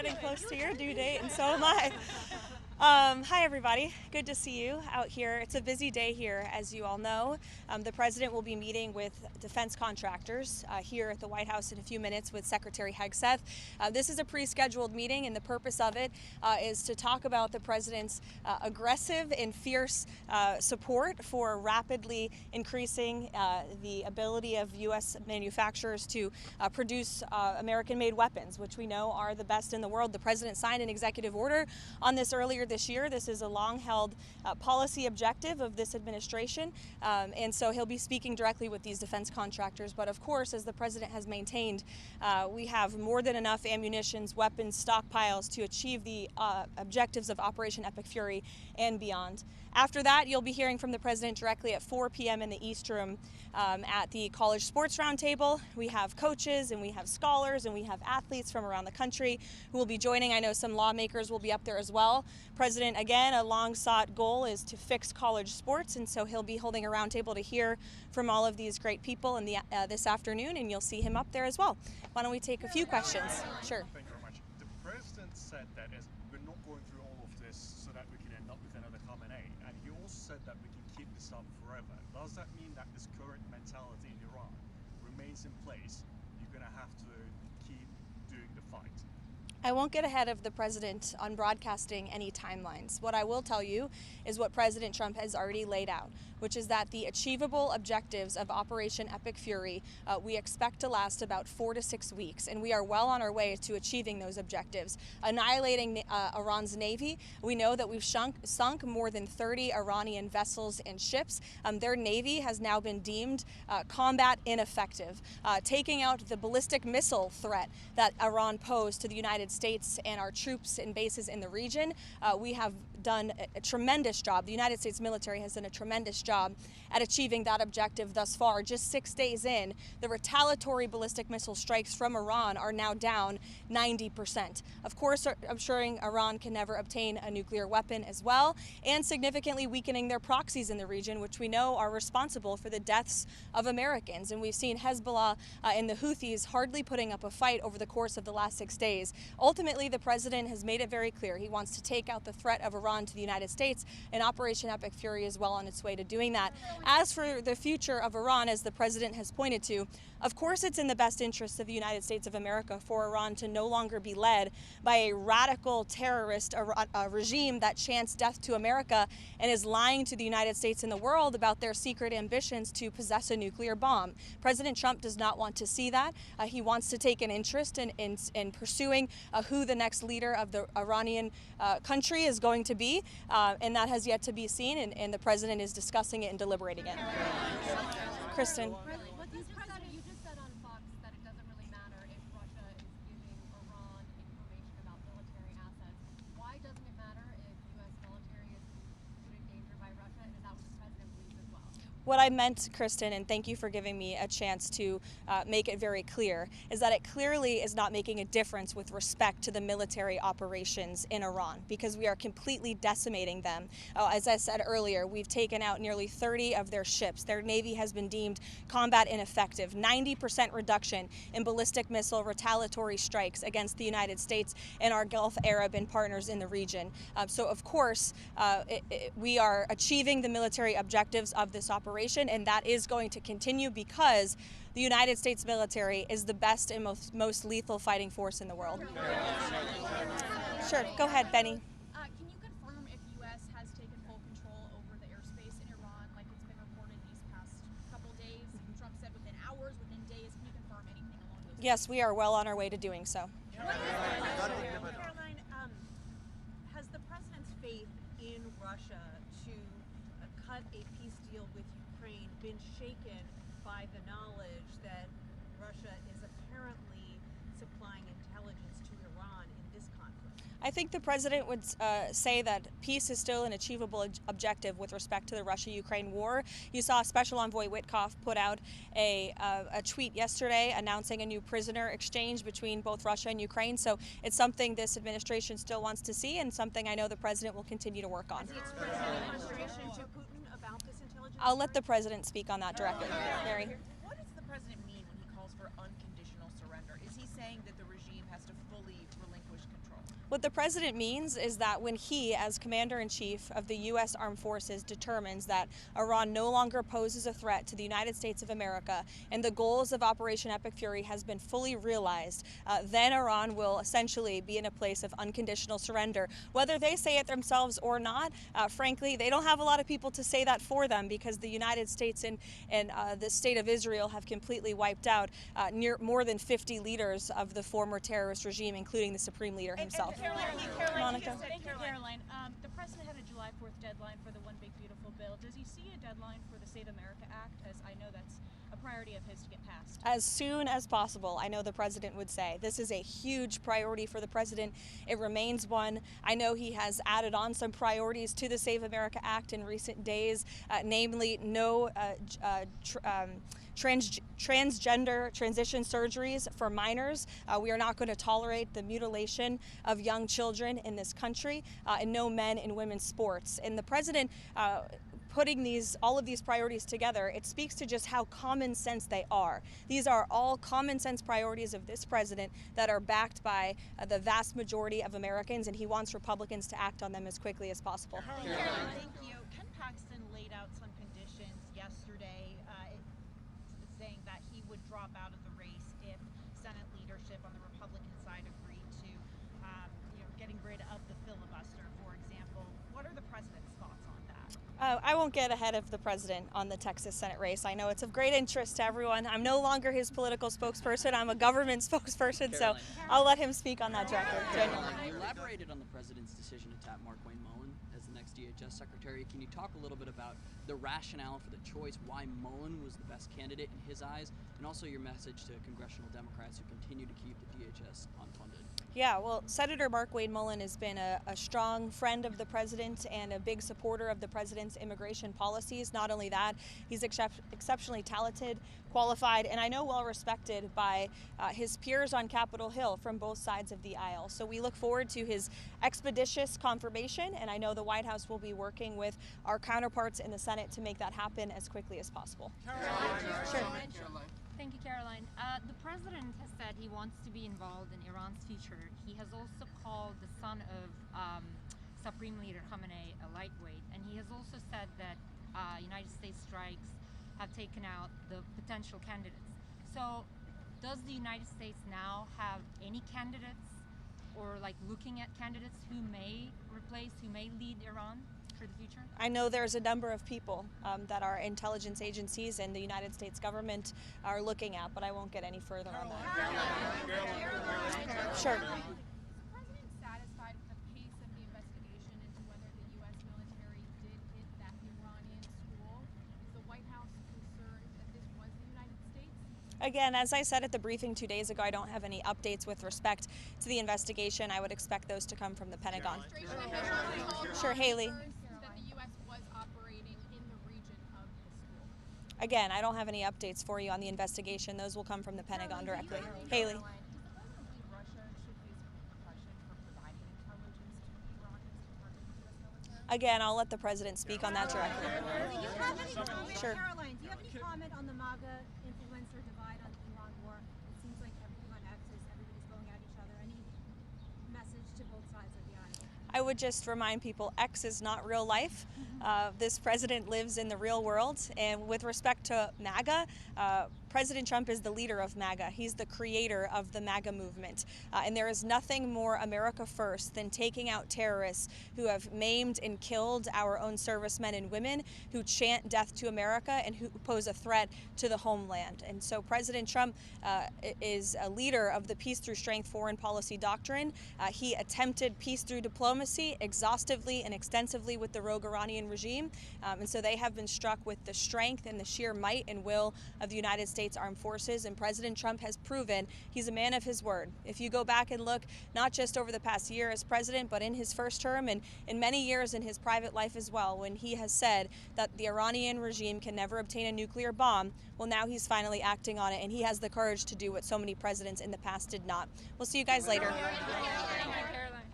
getting close to your due date, and so am I. Hi, everybody. Good to see you out here. It's a busy day here, as you all know. The president will be meeting with defense contractors here at the White House in a few minutes with Secretary Hegseth. This is a pre-scheduled meeting, and the purpose of it is to talk about the president's aggressive and fierce support for rapidly increasing the ability of U.S. manufacturers to produce American-made weapons, which we know are the best in the world. The president signed an executive order on this earlier this year. This is a long-held policy objective of this administration, and so he'll be speaking directly with these defense contractors. But of course, as the president has maintained, we have more than enough ammunitions, weapons, stockpiles to achieve the objectives of Operation Epic Fury and beyond. After that, you'll be hearing from the president directly at 4 p.m. in the East Room at the College Sports Roundtable. We have coaches and we have scholars and we have athletes from around the country who will be joining. I know some lawmakers will be up there as well. President, again, a long-sought goal is to fix college sports, and so he'll be holding a roundtable to hear from all of these great people in this afternoon, and you'll see him up there as well. Why don't we take a few questions? Sure. Thank you very much. The president said that we're not going through all of this so that we can end up with another KOMO, and he also said that we can keep this up forever. Does that mean that this current mentality in Iran remains in place? You're going to have to keep doing the fight. I won't get ahead of the president on broadcasting any timelines. What I will tell you is what President Trump has already laid out, which is that the achievable objectives of Operation Epic Fury we expect to last about 4 to 6 weeks, and we are well on our way to achieving those objectives. Annihilating Iran's navy, we know that we've sunk more than 30 Iranian vessels and ships. Their navy has now been deemed combat ineffective. Taking out the ballistic missile threat that Iran posed to the United States and our troops and bases in the region, we have done a tremendous job. The United States military has done a tremendous job at achieving that objective thus far. Just 6 days in, the retaliatory ballistic missile strikes from Iran are now down 90%. Of course, ensuring Iran can never obtain a nuclear weapon as well, and significantly weakening their proxies in the region, which we know are responsible for the deaths of Americans. And we've seen Hezbollah and the Houthis hardly putting up a fight over the course of the last 6 days. Ultimately, the president has made it very clear he wants to take out the threat of Iran to the United States, and Operation Epic Fury is well on its way to doing that. As for the future of Iran, as the president has pointed to, of course it's in the best interest of the United States of America for Iran to no longer be led by a radical terrorist regime that chants death to America and is lying to the United States and the world about their secret ambitions to possess a nuclear bomb. President Trump does not want to see that. He wants to take an interest in pursuing who the next leader of the Iranian country is going to be, and that has yet to be seen, and the president is discussing it and deliberating it. Kristen. You just said on Fox that it doesn't really matter if Russia is giving Iran information about military assets. Why doesn't it matter if U.S. military is put in danger by Russia? And is that what the president believes as well? What I meant, Kristen, and thank you for giving me a chance to make it very clear, is that it clearly is not making a difference with respect to the military operations in Iran, because we are completely decimating them. As I said earlier, we've taken out nearly 30 of their ships. Their navy has been deemed combat ineffective. 90% reduction in ballistic missile retaliatory strikes against the United States and our Gulf Arab and partners in the region. So, of course, we are achieving the military objectives of this operation, and that is going to continue because the United States military is the best and most lethal fighting force in the world. Sure, go ahead, Benny. Can you confirm if U.S. has taken full control over the airspace in Iran, like it's been reported these past couple days? Trump said within hours, within days. Can you confirm anything along those lines? Yes, we are well on our way to doing so. Karoline, has the president's faith in Russia to cut a peace deal with Ukraine been shaken by the knowledge that Russia is apparently supplying intelligence to Iran in this conflict? I think the president would say that peace is still an achievable objective with respect to the Russia-Ukraine war. You saw Special Envoy Witkoff put out a tweet yesterday announcing a new prisoner exchange between both Russia and Ukraine. So it's something this administration still wants to see, and something I know the president will continue to work on. Has he expressed any frustration to Putin about this intelligence? I'll let the president speak on that directly. Mary. What does the president mean when he calls for unconditional surrender? Is he saying that the regime has to fully relinquish control? What the president means is that when he, as commander-in-chief of the U.S. Armed Forces, determines that Iran no longer poses a threat to the United States of America and the goals of Operation Epic Fury has been fully realized, then Iran will essentially be in a place of unconditional surrender. Whether they say it themselves or not, frankly, they don't have a lot of people to say that for them, because the United States and the state of Israel have completely wiped out more than 50 leaders of the former terrorist regime, including the Supreme Leader himself. Monica. Thank you, Karoline. The president had a July 4th deadline for the One Big Beautiful Bill. Does he see a deadline for the Save America Act, as I know that's a priority of his to get passed? As soon as possible, I know the president would say. This is a huge priority for the president. It remains one. I know he has added on some priorities to the Save America Act in recent days, namely no transgender transition surgeries for minors. We are not going to tolerate the mutilation of young children in this country, and no men in women's sports. And the president putting all of these priorities together, it speaks to just how common sense they are. These are all common sense priorities of this president that are backed by the vast majority of Americans, and he wants Republicans to act on them as quickly as possible. Thank you. Ken Paxton laid out some conditions yesterday, saying that he would drop out of the race if Senate leadership on the Republican side agreed to, getting rid of the filibuster, for example. What are the president's thoughts on that? I won't get ahead of the president on the Texas Senate race. I know it's of great interest to everyone. I'm no longer his political spokesperson. I'm a government spokesperson, so I'll let him speak on that directly. You elaborated on the president's decision to tap Mark Wayne Mullen as the next DHS secretary. Can you talk a little bit about the rationale for the choice, why Mullen was the best candidate in his eyes, and also your message to congressional Democrats who continue to keep the DHS unfunded? Yeah, well, Senator Mark Wayne Mullen has been a strong friend of the president and a big supporter of the president's immigration policies. Not only that, he's exceptionally talented, qualified, and I know well respected by his peers on Capitol Hill from both sides of the aisle. So we look forward to his expeditious confirmation, and I know the White House will be working with our counterparts in the Senate to make that happen as quickly as possible. Sure. Thank you, Karoline. The president has said he wants to be involved in Iran's future. He has also called the son of Supreme Leader Khamenei a lightweight, and he has also said that United States strikes have taken out the potential candidates. So does the United States now have any candidates, or looking at candidates who may lead Iran for the future? I know there's a number of people that our intelligence agencies and the United States government are looking at, but I won't get any further on that. Sure. Is the president satisfied with the pace of the investigation into whether the U.S. military did hit that Iranian school? Is the White House concerned that this was the United States? Again, as I said at the briefing 2 days ago, I don't have any updates with respect to the investigation. I would expect those to come from the Pentagon. Sure, Haley. That the U.S. was operating in the region of the school. Again, I don't have any updates for you on the investigation. Those will come from the Pentagon directly. Haley. Does the president believe Russia should face repercussion for providing intelligence to Iran as part of the U.S. military? Again, I'll let the president speak on that directly. Do you have any comment, Sure. Karoline, do you have any comment on the MAGA influencer divide on the Iran war? It seems like everything on X is everybody's going at each other. Any message to both sides of the aisle? I would just remind people X is not real life. This president lives in the real world, and with respect to MAGA, President Trump is the leader of MAGA. He's the creator of the MAGA movement. And there is nothing more America first than taking out terrorists who have maimed and killed our own servicemen and women, who chant death to America and who pose a threat to the homeland. And so President Trump is a leader of the peace through strength foreign policy doctrine. He attempted peace through diplomacy exhaustively and extensively with the rogue Iranian regime. And so they have been struck with the strength and the sheer might and will of the United States Armed Forces, and President Trump has proven he's a man of his word. If you go back and look, not just over the past year as president, but in his first term and in many years in his private life as well, when he has said that the Iranian regime can never obtain a nuclear bomb, well, now he's finally acting on it, and he has the courage to do what so many presidents in the past did not. We'll see you guys later.